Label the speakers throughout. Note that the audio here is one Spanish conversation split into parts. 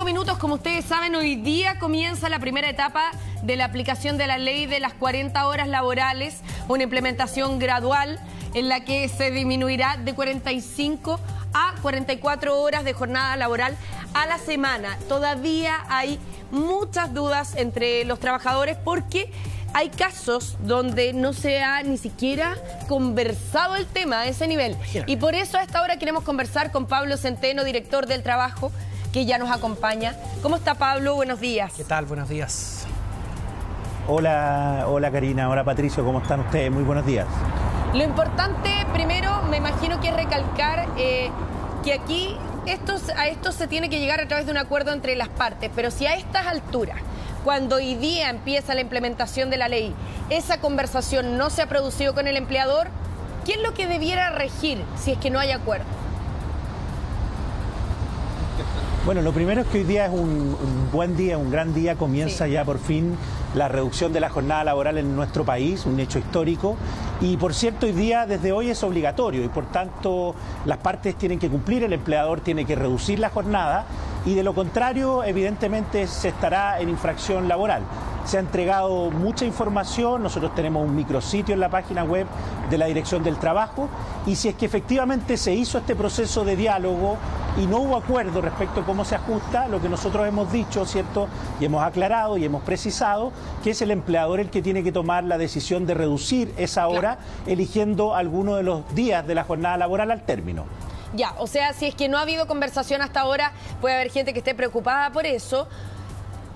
Speaker 1: minutos, como ustedes saben, hoy día comienza la primera etapa de la aplicación de la ley de las 40 horas laborales, una implementación gradual en la que se disminuirá de 45 a 44 horas de jornada laboral a la semana. Todavía hay muchas dudas entre los trabajadores porque hay casos donde no se ha ni siquiera conversado el tema a ese nivel. Y por eso a esta hora queremos conversar con Pablo Centeno, director del Trabajo, que ya nos acompaña. ¿Cómo está, Pablo? Buenos días.
Speaker 2: ¿Qué tal? Buenos días.
Speaker 3: Hola Karina, hola Patricio, ¿cómo están ustedes? Muy buenos días.
Speaker 1: Lo importante, primero, me imagino que es recalcar que aquí a esto se tiene que llegar a través de un acuerdo entre las partes, pero si a estas alturas, cuando hoy día empieza la implementación de la ley, esa conversación no se ha producido con el empleador, ¿qué es lo que debiera regir si es que no hay acuerdo?
Speaker 3: Bueno, lo primero es que hoy día es un buen día, un gran día, comienza ya por fin la reducción de la jornada laboral en nuestro país, un hecho histórico. Y por cierto, hoy día, desde hoy es obligatorio y por tanto las partes tienen que cumplir, el empleador tiene que reducir la jornada y de lo contrario, evidentemente, se estará en infracción laboral. Se ha entregado mucha información, nosotros tenemos un micrositio en la página web de la Dirección del Trabajo y si es que efectivamente se hizo este proceso de diálogo y no hubo acuerdo respecto a cómo se ajusta, lo que nosotros hemos dicho, ¿cierto? Y hemos aclarado y hemos precisado que es el empleador el que tiene que tomar la decisión de reducir esa hora, eligiendo alguno de los días de la jornada laboral al término.
Speaker 1: Ya, o sea, si es que no ha habido conversación hasta ahora, puede haber gente que esté preocupada por eso.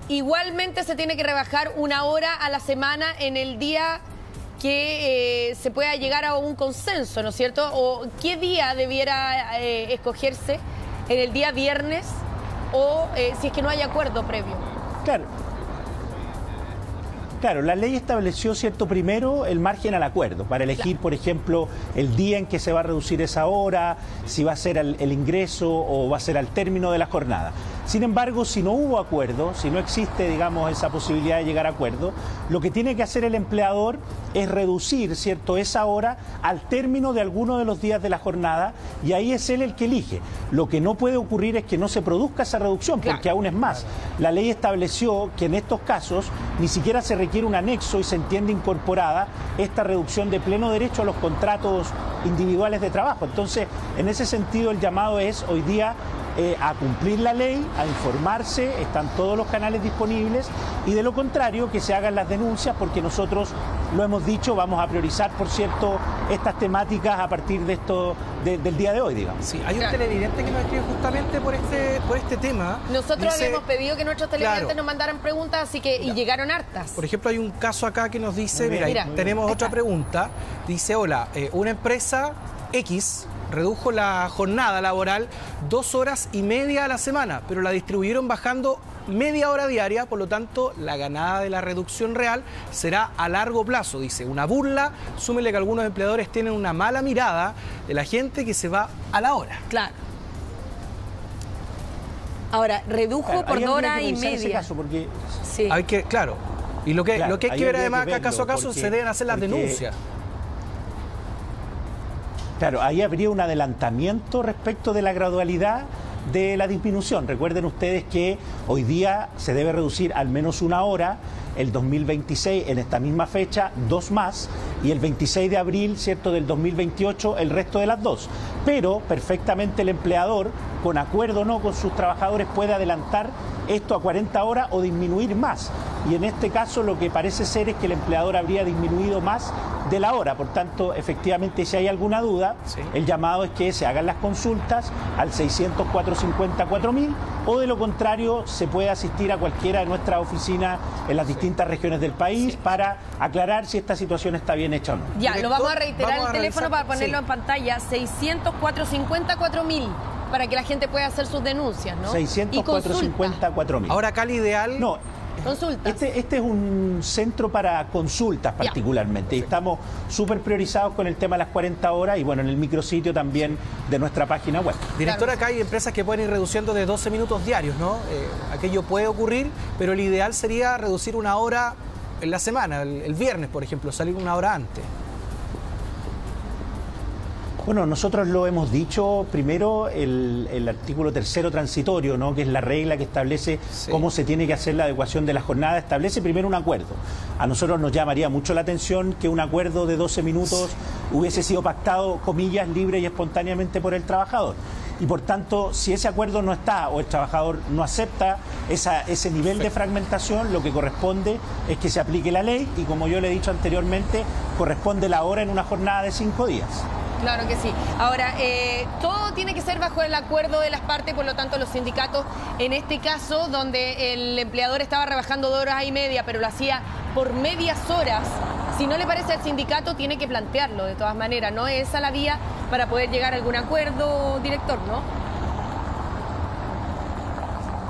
Speaker 1: Igualmente se tiene que rebajar una hora a la semana en el día que se pueda llegar a un consenso, ¿no es cierto? ¿O qué día debiera escogerse? ¿En el día viernes o si es que no hay acuerdo previo?
Speaker 3: Claro, la ley estableció, ¿cierto?, primero el margen al acuerdo para elegir, por ejemplo, el día en que se va a reducir esa hora, si va a ser el ingreso o va a ser al término de la jornada. Sin embargo, si no hubo acuerdo, si no existe, digamos, esa posibilidad de llegar a acuerdo, lo que tiene que hacer el empleador es reducir, ¿cierto?, esa hora al término de alguno de los días de la jornada y ahí es él el que elige. Lo que no puede ocurrir es que no se produzca esa reducción, porque aún es más. La ley estableció que en estos casos ni siquiera se requiere un anexo y se entiende incorporada esta reducción de pleno derecho a los contratos individuales de trabajo. Entonces, en ese sentido, el llamado es hoy día a cumplir la ley, a informarse, están todos los canales disponibles y de lo contrario que se hagan las denuncias porque nosotros lo hemos dicho, vamos a priorizar, por cierto, estas temáticas a partir de esto del día de hoy, digamos.
Speaker 2: Sí, hay un televidente que nos escribe justamente por este tema.
Speaker 1: Nosotros habíamos pedido que nuestros televidentes nos mandaran preguntas, así que y llegaron hartas.
Speaker 2: Por ejemplo, hay un caso acá que nos dice, mira, tenemos otra pregunta, dice, hola, una empresa X redujo la jornada laboral 2 horas y media a la semana, pero la distribuyeron bajando media hora diaria, por lo tanto, la ganada de la reducción real será a largo plazo. Dice, una burla, súmele que algunos empleadores tienen una mala mirada de la gente que se va a la hora.
Speaker 1: Claro. Ahora, redujo por 2 horas y media.
Speaker 3: Ese caso porque...
Speaker 1: Sí.
Speaker 2: Hay que, claro, y lo que hay que ver además acá caso a caso se deben hacer las denuncias.
Speaker 3: Claro, ahí habría un adelantamiento respecto de la gradualidad de la disminución. Recuerden ustedes que hoy día se debe reducir al menos una hora, el 2026 en esta misma fecha 2 más y el 26 de abril, ¿cierto?, del 2028 el resto de las 2. Pero perfectamente el empleador, con acuerdo o no con sus trabajadores, puede adelantar esto a 40 horas o disminuir más. Y en este caso lo que parece ser es que el empleador habría disminuido más de la hora. Por tanto, efectivamente, si hay alguna duda, el llamado es que se hagan las consultas al 600-450-4000 o de lo contrario se puede asistir a cualquiera de nuestras oficinas en las distintas regiones del país para aclarar si esta situación está bien hecha o no.
Speaker 1: Ya, lo vamos a reiterar el teléfono para ponerlo en pantalla, 600-450-4000. Para que la gente pueda hacer sus denuncias, ¿no?
Speaker 3: 600-450-4000.
Speaker 2: Ahora acá el ideal...
Speaker 3: No,
Speaker 1: consultas.
Speaker 3: Este es un centro para consultas particularmente. Y estamos súper priorizados con el tema de las 40 horas y bueno, en el micrositio también de nuestra página web.
Speaker 2: Directora, acá hay empresas que pueden ir reduciendo de 12 minutos diarios, ¿no? Aquello puede ocurrir, pero el ideal sería reducir una hora en la semana, el viernes, por ejemplo, salir una hora antes.
Speaker 3: Bueno, nosotros lo hemos dicho, primero el artículo 3º transitorio, ¿no?, que es la regla que establece cómo se tiene que hacer la adecuación de la jornada, establece primero un acuerdo. A nosotros nos llamaría mucho la atención que un acuerdo de 12 minutos hubiese sido pactado, comillas, libre y espontáneamente por el trabajador. Y por tanto, si ese acuerdo no está o el trabajador no acepta ese nivel de fragmentación, lo que corresponde es que se aplique la ley y, como yo le he dicho anteriormente, corresponde la hora en una jornada de 5 días.
Speaker 1: Claro que sí. Ahora, todo tiene que ser bajo el acuerdo de las partes, por lo tanto los sindicatos, en este caso, donde el empleador estaba rebajando 2 horas y media, pero lo hacía por medias horas, si no le parece al sindicato, tiene que plantearlo de todas maneras, ¿no? Esa es la vía para poder llegar a algún acuerdo, director, ¿no?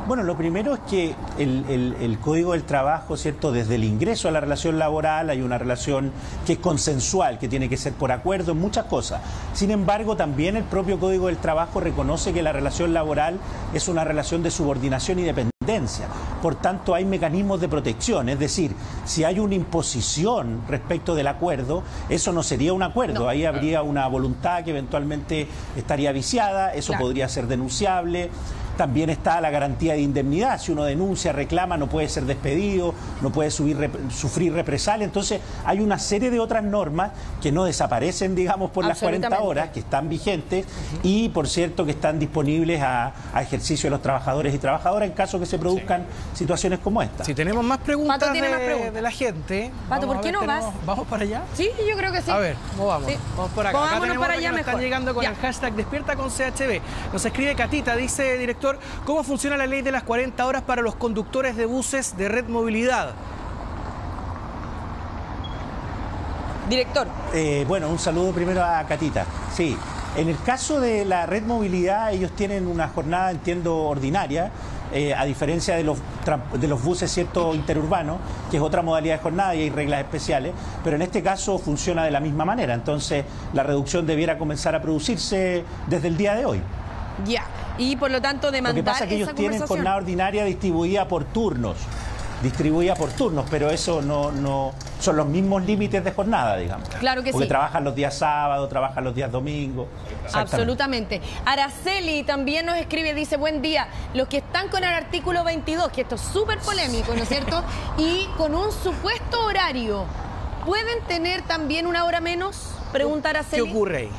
Speaker 3: Bueno, lo primero es que el Código del Trabajo, ¿cierto?, desde el ingreso a la relación laboral hay una relación que es consensual, que tiene que ser por acuerdo en muchas cosas. Sin embargo, también el propio Código del Trabajo reconoce que la relación laboral es una relación de subordinación y dependencia. Por tanto, hay mecanismos de protección, es decir, si hay una imposición respecto del acuerdo, eso no sería un acuerdo, ahí habría una voluntad que eventualmente estaría viciada, eso podría ser denunciable. También está la garantía de indemnidad. Si uno denuncia, reclama, no puede ser despedido, no puede sufrir represalia. Entonces, hay una serie de otras normas que no desaparecen, digamos, por las 40 horas, que están vigentes y, por cierto, que están disponibles a ejercicio de los trabajadores y trabajadoras en caso que se produzcan situaciones como esta.
Speaker 2: Si tenemos más preguntas,
Speaker 1: Pato tiene más preguntas
Speaker 2: de la gente.
Speaker 1: Pato, ¿por qué no vas?
Speaker 2: ¿Vamos para allá?
Speaker 1: Sí, yo creo que sí.
Speaker 2: A ver, vamos.
Speaker 1: Sí.
Speaker 2: Vamos por acá.
Speaker 1: Vámonos
Speaker 2: Acá tenemos
Speaker 1: para allá
Speaker 2: que nos
Speaker 1: mejor.
Speaker 2: están llegando con el hashtag Despierta con CHB. Nos escribe Catita, dice, director, ¿cómo funciona la ley de las 40 horas para los conductores de buses de Red Movilidad?
Speaker 1: Director.
Speaker 3: Bueno, un saludo primero a Catita. Sí, en el caso de la Red Movilidad, ellos tienen una jornada, entiendo, ordinaria, a diferencia de los buses, ¿cierto?, interurbanos, que es otra modalidad de jornada y hay reglas especiales, pero en este caso funciona de la misma manera. Entonces, la reducción debiera comenzar a producirse desde el día de hoy.
Speaker 1: Ya, y por lo tanto demandar.
Speaker 3: Lo que pasa es que ellos tienen jornada ordinaria distribuida por turnos, pero eso no son los mismos límites de jornada, digamos.
Speaker 1: Claro que
Speaker 3: porque
Speaker 1: sí.
Speaker 3: trabajan los días sábados, trabajan los días domingos.
Speaker 1: Absolutamente. Araceli también nos escribe, dice, buen día, los que están con el artículo 22, que esto es súper polémico, ¿no es cierto? Y con un supuesto horario, ¿pueden tener también una hora menos? Pregunta Araceli.
Speaker 2: ¿Qué ocurre ahí?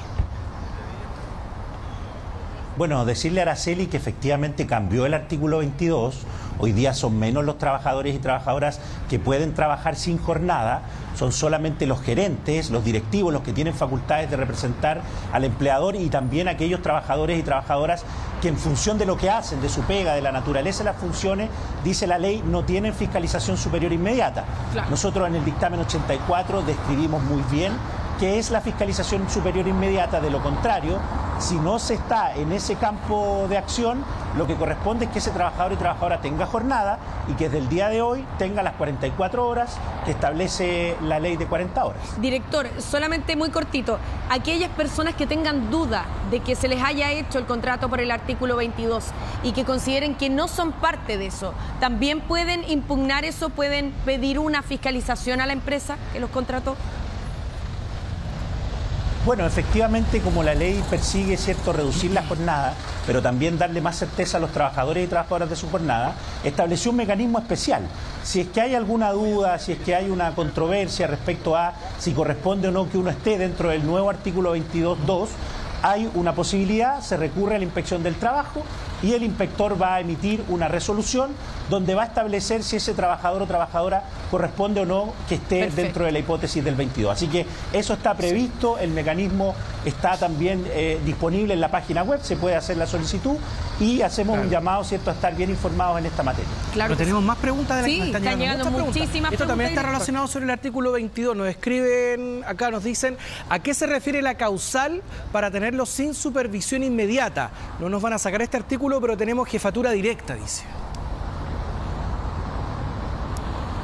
Speaker 3: Bueno, decirle a Araceli que efectivamente cambió el artículo 22. Hoy día son menos los trabajadores y trabajadoras que pueden trabajar sin jornada. Son solamente los gerentes, los directivos, los que tienen facultades de representar al empleador y también aquellos trabajadores y trabajadoras que en función de lo que hacen, de su pega, de la naturaleza de las funciones, dice la ley, no tienen fiscalización superior inmediata. Claro. Nosotros en el dictamen 84 describimos muy bien qué es la fiscalización superior inmediata. De lo contrario, si no se está en ese campo de acción, lo que corresponde es que ese trabajador y trabajadora tenga jornada y que desde el día de hoy tenga las 44 horas que establece la ley de 40 horas.
Speaker 1: Director, solamente muy cortito, aquellas personas que tengan duda de que se les haya hecho el contrato por el artículo 22 y que consideren que no son parte de eso, ¿también pueden impugnar eso? ¿Pueden pedir una fiscalización a la empresa que los contrató?
Speaker 3: Bueno, efectivamente, como la ley persigue, ¿cierto?, reducir la jornada, pero también darle más certeza a los trabajadores y trabajadoras de su jornada, estableció un mecanismo especial. Si es que hay alguna duda, si es que hay una controversia respecto a si corresponde o no que uno esté dentro del nuevo artículo 22.2, hay una posibilidad, se recurre a la inspección del trabajo y el inspector va a emitir una resolución donde va a establecer si ese trabajador o trabajadora corresponde o no que esté dentro de la hipótesis del 22. Así que eso está previsto, el mecanismo está también disponible en la página web, se puede hacer la solicitud y hacemos un llamado, ¿cierto?, a estar bien informados en esta materia.
Speaker 2: Claro. Pero tenemos más preguntas de las que
Speaker 1: están llegando muchísimas preguntas.
Speaker 2: Esto también está relacionado sobre el artículo 22. Nos escriben acá, nos dicen, ¿a qué se refiere la causal para tenerlo sin supervisión inmediata? No nos van a sacar este artículo, pero tenemos jefatura directa, dice.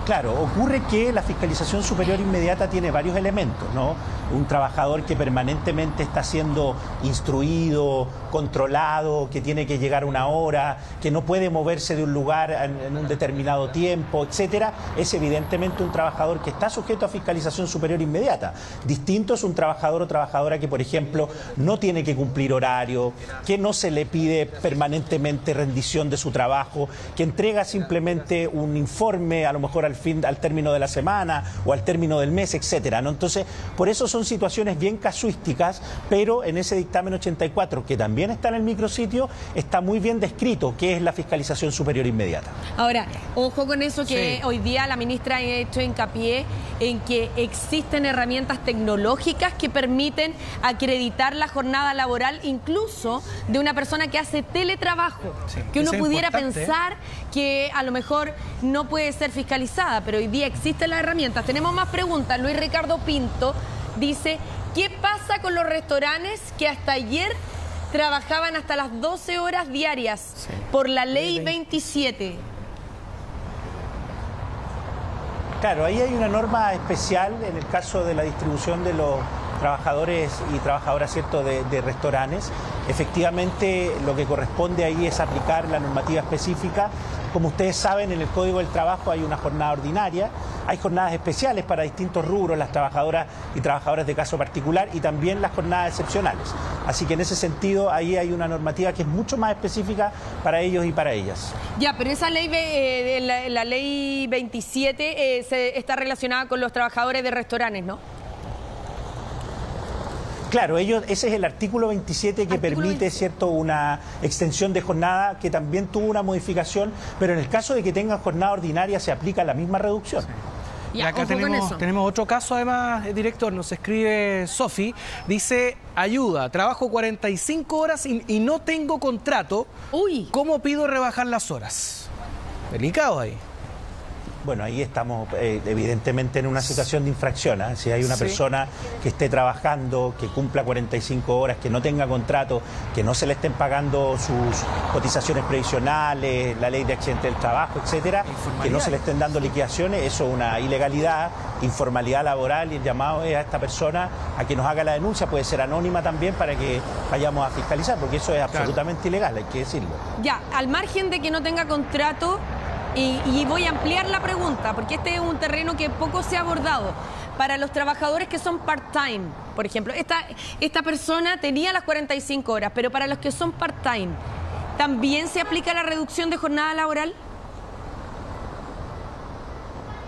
Speaker 3: Claro, ocurre que la fiscalización superior inmediata tiene varios elementos, ¿no? Un trabajador que permanentemente está siendo instruido, controlado, que tiene que llegar una hora, que no puede moverse de un lugar en un determinado tiempo, etcétera, es evidentemente un trabajador que está sujeto a fiscalización superior inmediata. Distinto es un trabajador o trabajadora que, por ejemplo, no tiene que cumplir horario, que no se le pide permanentemente rendición de su trabajo, que entrega simplemente un informe, a lo mejor al término de la semana o al término del mes, etcétera, ¿no? Entonces, por eso son situaciones bien casuísticas, pero en ese dictamen 84, que también está en el micrositio, está muy bien descrito qué es la fiscalización superior inmediata.
Speaker 1: Ahora, ojo con eso que hoy día la ministra ha hecho hincapié en que existen herramientas tecnológicas que permiten acreditar la jornada laboral incluso de una persona que hace teletrabajo, que uno pudiera pensar que a lo mejor no puede ser fiscalizada, pero hoy día existen las herramientas. Tenemos más preguntas. Luis Ricardo Pinto dice, ¿qué pasa con los restaurantes que hasta ayer trabajaban hasta las 12 horas diarias por la ley 27?
Speaker 3: Claro, ahí hay una norma especial en el caso de la distribución de los trabajadores y trabajadoras, ¿cierto?, de restaurantes. Efectivamente, lo que corresponde ahí es aplicar la normativa específica. Como ustedes saben, en el Código del Trabajo hay una jornada ordinaria, hay jornadas especiales para distintos rubros, las trabajadoras y trabajadores de caso particular, y también las jornadas excepcionales. Así que en ese sentido, ahí hay una normativa que es mucho más específica para ellos y para ellas. Ya, pero esa ley, la ley 27, está relacionada con los trabajadores de restaurantes, ¿no? Claro, ese es el artículo 27 que permite, ¿cierto?, una extensión de jornada que también tuvo una modificación, pero en el caso de que tengan jornada ordinaria se aplica la misma reducción.
Speaker 2: Y acá tenemos otro caso, además, director, nos escribe Sofi, dice, ayuda, trabajo 45 horas y no tengo contrato. Uy. ¿Cómo pido rebajar las horas? Delicado ahí. Bueno, ahí estamos evidentemente en una situación de infracción, ¿eh? Si hay una persona que esté trabajando, que cumpla 45 horas, que no tenga contrato, que no se le estén pagando sus cotizaciones previsionales, la ley de accidente del trabajo, etcétera, que no se le estén dando liquidaciones, eso es una ilegalidad, informalidad laboral, y el llamado es a esta persona a que nos haga la denuncia, puede ser anónima también, para que vayamos a fiscalizar, porque eso es absolutamente ilegal, hay que decirlo. Ya, al margen de que no tenga contrato, y voy a ampliar la pregunta, porque este es un terreno que poco se ha abordado. Para los trabajadores que son part-time, por ejemplo, esta persona tenía las 45 horas, pero para los que son part-time, ¿también se aplica la reducción de jornada laboral?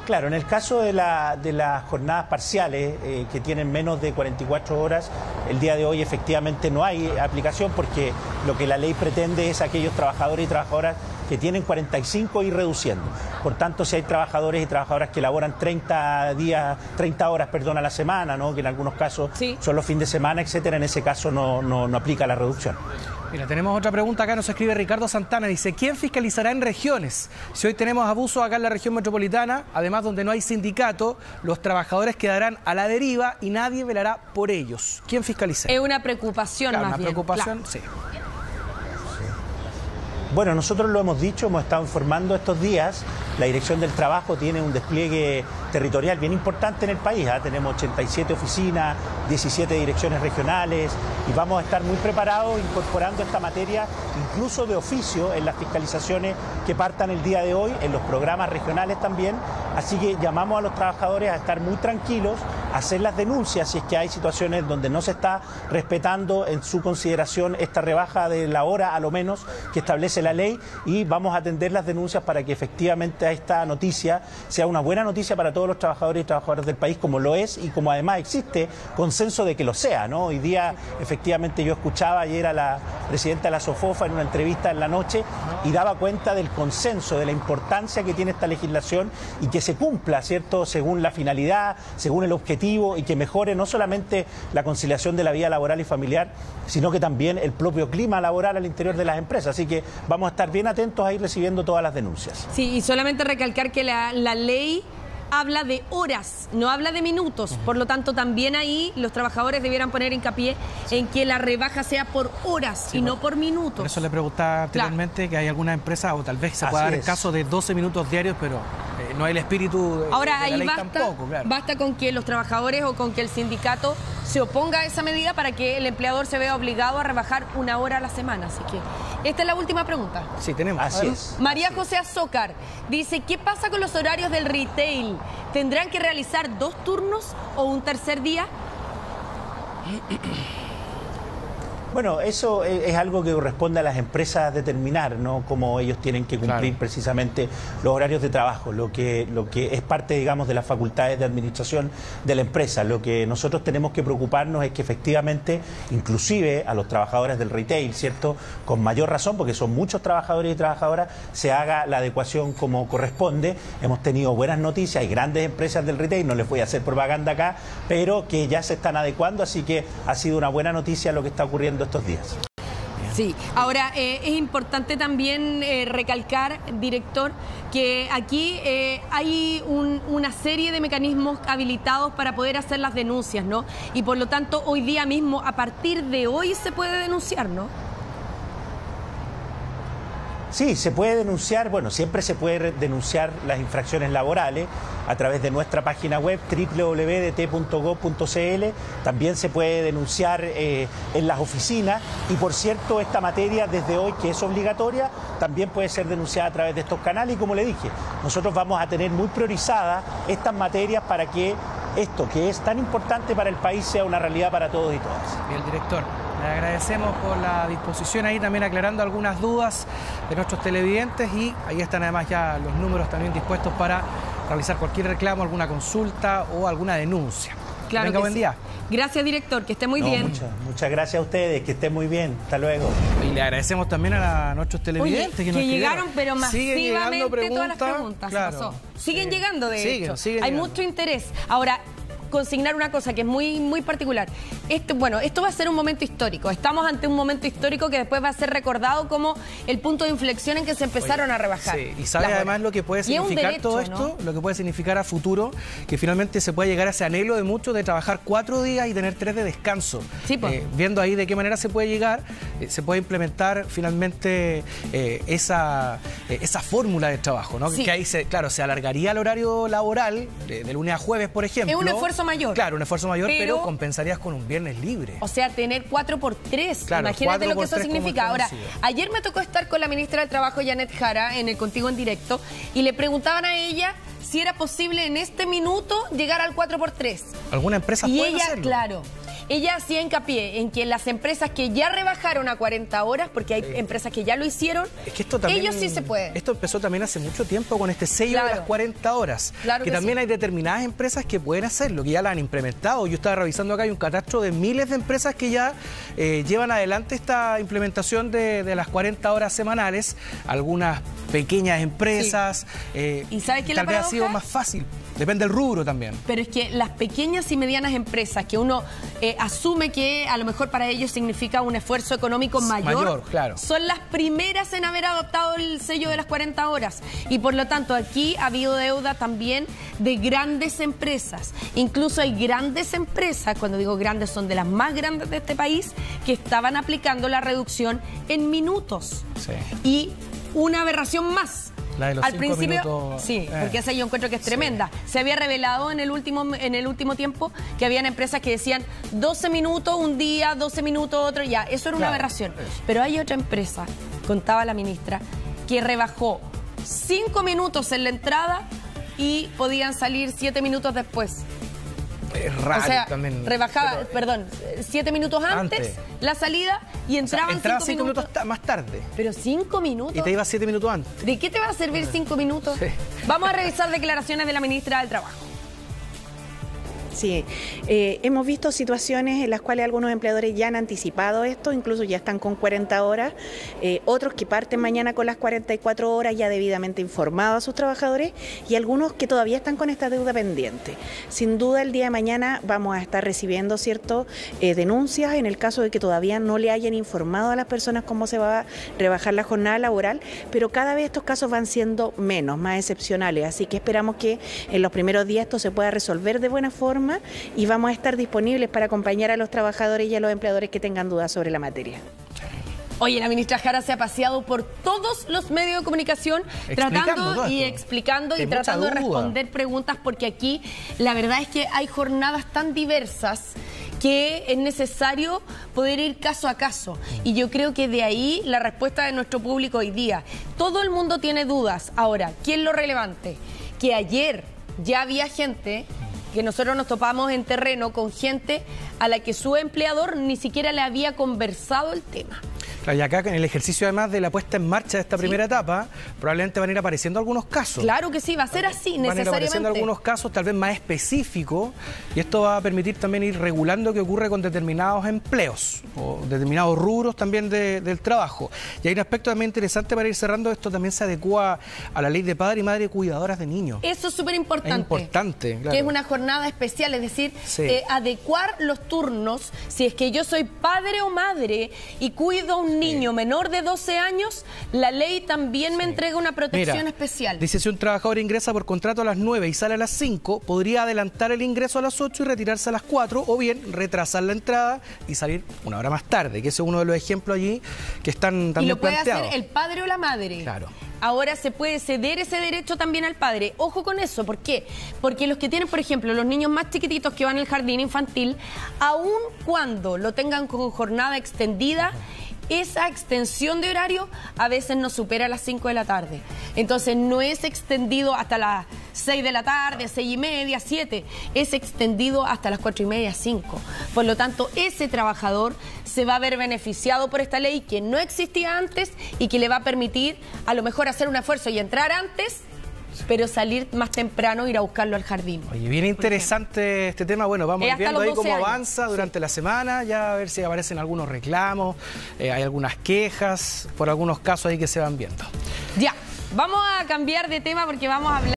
Speaker 2: Claro, en el caso de las jornadas parciales que tienen menos de 44 horas, el día de hoy efectivamente no hay aplicación, porque lo que la ley pretende es aquellos trabajadores y trabajadoras que tienen 45 y reduciendo. Por tanto, si hay trabajadores y trabajadoras que laboran 30 horas a la semana, ¿no?, que en algunos casos son los fines de semana, etcétera, en ese caso no aplica la reducción. Mira, tenemos otra pregunta acá, nos escribe Ricardo Santana, dice, ¿quién fiscalizará en regiones? Si hoy tenemos abusos acá en la región metropolitana, además donde no hay sindicato, los trabajadores quedarán a la deriva y nadie velará por ellos. ¿Quién fiscalizará? Es una preocupación, más bien. Una preocupación, sí. Bueno, nosotros lo hemos dicho, hemos estado informando estos días, la Dirección del Trabajo tiene un despliegue territorial bien importante en el país, ¿eh? Tenemos 87 oficinas, 17 direcciones regionales y vamos a estar muy preparados incorporando esta materia incluso de oficio en las fiscalizaciones que partan el día de hoy, en los programas regionales también, así que llamamos a los trabajadores a estar muy tranquilos, a hacer las denuncias si es que hay situaciones donde no se está respetando en su consideración esta rebaja de la hora a lo menos que establece la ley, y vamos a atender las denuncias para que efectivamente esta noticia sea una buena noticia para todos los trabajadores y trabajadoras del país, como lo es y como además existe consenso de que lo sea, ¿no? Hoy día efectivamente yo escuchaba ayer a la presidenta de la SOFOFA en una entrevista en la noche y daba cuenta del consenso, de la importancia que tiene esta legislación y que se cumpla, ¿cierto?, según la finalidad, según el objetivo, y que mejore no solamente la conciliación de la vida laboral y familiar, sino que también el propio clima laboral al interior de las empresas. Así que vamos a estar bien atentos a ir recibiendo todas las denuncias. Sí, y solamente recalcar que la ley habla de horas, no habla de minutos. Por lo tanto, también ahí los trabajadores debieran poner hincapié en que la rebaja sea por horas y no por minutos. Por eso le preguntaba anteriormente que hay alguna empresa, o tal vez se pueda dar el caso de 12 minutos diarios, pero no hay el espíritu de
Speaker 1: ahora,
Speaker 2: la
Speaker 1: ahí
Speaker 2: ley
Speaker 1: basta,
Speaker 2: tampoco, claro.
Speaker 1: Basta con que los trabajadores o con que el sindicato se oponga a esa medida para que el empleador se vea obligado a rebajar 1 hora a la semana. Así que esta es la última pregunta.
Speaker 2: Sí, tenemos.
Speaker 3: Así es.
Speaker 1: María José Azócar dice, ¿qué pasa con los horarios del retail? ¿Tendrán que realizar 2 turnos o un tercer día?
Speaker 3: Bueno, eso es algo que corresponde a las empresas determinar, ¿no? Cómo ellos tienen que cumplir precisamente los horarios de trabajo, lo que es parte, digamos, de las facultades de administración de la empresa. Lo que nosotros tenemos que preocuparnos es que efectivamente, inclusive a los trabajadores del retail, ¿cierto? Con mayor razón, porque son muchos trabajadores y trabajadoras, se haga la adecuación como corresponde. Hemos tenido buenas noticias, hay grandes empresas del retail, no les voy a hacer propaganda acá, pero que ya se están adecuando, así que ha sido una buena noticia lo que está ocurriendo estos días.
Speaker 1: Sí, ahora es importante también recalcar, director, que aquí hay una serie de mecanismos habilitados para poder hacer las denuncias, ¿no? Y por lo tanto, hoy día mismo, a partir de hoy, se puede denunciar, ¿no?
Speaker 3: Sí, se puede denunciar, bueno, siempre se puede denunciar las infracciones laborales a través de nuestra página web www.dt.gov.cl. También se puede denunciar en las oficinas y, por cierto, esta materia desde hoy, que es obligatoria, también puede ser denunciada a través de estos canales y, como le dije, nosotros vamos a tener muy priorizadas estas materias para que esto, que es tan importante para el país, sea una realidad para todos y todas.
Speaker 2: Bien, director. Le agradecemos por la disposición ahí, también aclarando algunas dudas de nuestros televidentes, y ahí están además ya los números también dispuestos para realizar cualquier reclamo, alguna consulta o alguna denuncia.
Speaker 1: Claro.
Speaker 2: Venga, buen día.
Speaker 1: Gracias, director, que esté muy bien.
Speaker 3: Muchas gracias a ustedes, que estén muy bien. Hasta luego.
Speaker 2: Y le agradecemos también a nuestros televidentes.
Speaker 1: Oye, que llegaron, pero masivamente todas las preguntas.
Speaker 2: Claro,
Speaker 1: pasó. Siguen llegando, de hecho.
Speaker 2: Siguen
Speaker 1: Hay
Speaker 2: llegando.
Speaker 1: mucho interés. Ahora, consignar una cosa que es muy particular. Esto va a ser un momento histórico. Estamos ante un momento histórico que después va a ser recordado como el punto de inflexión en que se empezaron a rebajar.
Speaker 2: Sí, y sabe además lo que puede significar todo esto, ¿no? Lo que puede significar a futuro, que finalmente se puede llegar a ese anhelo de muchos de trabajar 4 días y tener 3 de descanso.
Speaker 1: Sí, pues.
Speaker 2: Viendo ahí de qué manera se puede llegar, se puede implementar finalmente esa fórmula de trabajo, ¿no?
Speaker 1: Sí.
Speaker 2: Que ahí se alargaría el horario laboral de lunes a jueves, por ejemplo.
Speaker 1: Es un esfuerzo mayor.
Speaker 2: Claro, un esfuerzo mayor, pero compensarías con un viernes libre.
Speaker 1: O sea, tener 4x3.
Speaker 2: Claro,
Speaker 1: imagínate lo que eso
Speaker 2: 4x3
Speaker 1: significa. Ahora, ayer me tocó estar con la ministra del Trabajo, Janet Jara, en el Contigo en Directo, y le preguntaban a ella si era posible en este minuto llegar al 4x3.
Speaker 2: ¿Alguna empresa puede hacerlo?
Speaker 1: Claro. Ella hacía hincapié en que las empresas que ya rebajaron a 40 horas, porque hay empresas que ya lo hicieron,
Speaker 2: es que esto también,
Speaker 1: ellos sí se pueden.
Speaker 2: Esto empezó también hace mucho tiempo con este sello de las 40 horas.
Speaker 1: Claro
Speaker 2: que también hay determinadas empresas que pueden hacerlo, que ya la han implementado. Yo estaba revisando acá, hay un catastro de miles de empresas que ya llevan adelante esta implementación de las 40 horas semanales. Algunas pequeñas empresas.
Speaker 1: ¿Y sabes qué?
Speaker 2: Tal vez ha sido más fácil. Depende del rubro también.
Speaker 1: Pero es que las pequeñas y medianas empresas que uno asume que a lo mejor para ellos significa un esfuerzo económico mayor,
Speaker 2: claro,
Speaker 1: son las primeras en haber adoptado el sello de las 40 horas. Y por lo tanto aquí ha habido deuda también de grandes empresas. Incluso hay grandes empresas, cuando digo grandes son de las más grandes de este país, que estaban aplicando la reducción en minutos.
Speaker 2: Sí.
Speaker 1: Y una aberración más.
Speaker 2: La de los
Speaker 1: al
Speaker 2: 5
Speaker 1: principio,
Speaker 2: minutos,
Speaker 1: sí, porque esa yo encuentro que es tremenda. Se había revelado en el último tiempo que habían empresas que decían 12 minutos un día, 12 minutos otro, ya, eso era una aberración. Pero hay otra empresa, contaba la ministra, que rebajó 5 minutos en la entrada y podían salir 7 minutos después.
Speaker 2: Es raro,
Speaker 1: o sea,
Speaker 2: también.
Speaker 1: rebajaba, 7 minutos antes la salida y entraban 5 minutos
Speaker 2: más tarde.
Speaker 1: Pero 5 minutos.
Speaker 2: Y te ibas 7 minutos antes.
Speaker 1: ¿De qué te va a servir 5 minutos?
Speaker 2: Sí.
Speaker 1: Vamos a revisar declaraciones de la ministra del Trabajo.
Speaker 4: Sí, hemos visto situaciones en las cuales algunos empleadores ya han anticipado esto, incluso ya están con 40 horas, otros que parten mañana con las 44 horas ya debidamente informados a sus trabajadores y algunos que todavía están con esta deuda pendiente. Sin duda el día de mañana vamos a estar recibiendo denuncias en el caso de que todavía no le hayan informado a las personas cómo se va a rebajar la jornada laboral, pero cada vez estos casos van siendo menos, más excepcionales, así que esperamos que en los primeros días esto se pueda resolver de buena forma y vamos a estar disponibles para acompañar a los trabajadores y a los empleadores que tengan dudas sobre la materia.
Speaker 1: Oye, la ministra Jara se ha paseado por todos los medios de comunicación tratando y explicando y tratando de responder preguntas, porque aquí la verdad es que hay jornadas tan diversas que es necesario poder ir caso a caso. Y yo creo que de ahí la respuesta de nuestro público hoy día. Todo el mundo tiene dudas. Ahora, ¿qué es lo relevante? Que ayer ya había gente, que nosotros nos topamos en terreno con gente a la que su empleador ni siquiera le había conversado el tema.
Speaker 2: Claro, y acá en el ejercicio además de la puesta en marcha de esta primera etapa, probablemente van a ir apareciendo algunos casos.
Speaker 1: Claro que sí, va a ser así, necesariamente. Van a ir apareciendo algunos casos tal vez más específicos, y esto va a permitir también ir regulando qué ocurre con determinados empleos o determinados rubros también del trabajo. Y hay un aspecto también interesante para ir cerrando: esto también se adecua a la ley de padre y madre cuidadoras de niños. Eso es súper importante.
Speaker 2: Es importante, claro.
Speaker 1: Que es una jornada especial, es decir, adecuar los turnos. Si es que yo soy padre o madre y cuido a un niño menor de 12 años, la ley también me entrega una protección especial. Dice,
Speaker 2: si un trabajador ingresa por contrato a las 9 y sale a las 5, podría adelantar el ingreso a las 8 y retirarse a las 4, o bien retrasar la entrada y salir una hora más tarde, que ese es uno de los ejemplos allí que están también planteados.
Speaker 1: Y lo puede hacer el padre o la madre.
Speaker 2: Claro.
Speaker 1: Ahora se puede ceder ese derecho también al padre. Ojo con eso, ¿por qué? Porque los que tienen, por ejemplo, los niños más chiquititos que van al jardín infantil, aun cuando lo tengan con jornada extendida, esa extensión de horario a veces no supera las 5 de la tarde. Entonces no es extendido hasta las 6 de la tarde, 6:30, 7. Es extendido hasta las 4:30, 5. Por lo tanto, ese trabajador se va a ver beneficiado por esta ley que no existía antes y que le va a permitir a lo mejor hacer un esfuerzo y entrar antes, pero salir más temprano, ir a buscarlo al jardín.
Speaker 2: Oye, bien interesante este tema. Bueno, vamos viendo ahí cómo avanza durante la semana, ya a ver si aparecen algunos reclamos, hay algunas quejas, por algunos casos ahí que se van viendo.
Speaker 1: Ya, vamos a cambiar de tema porque vamos a hablar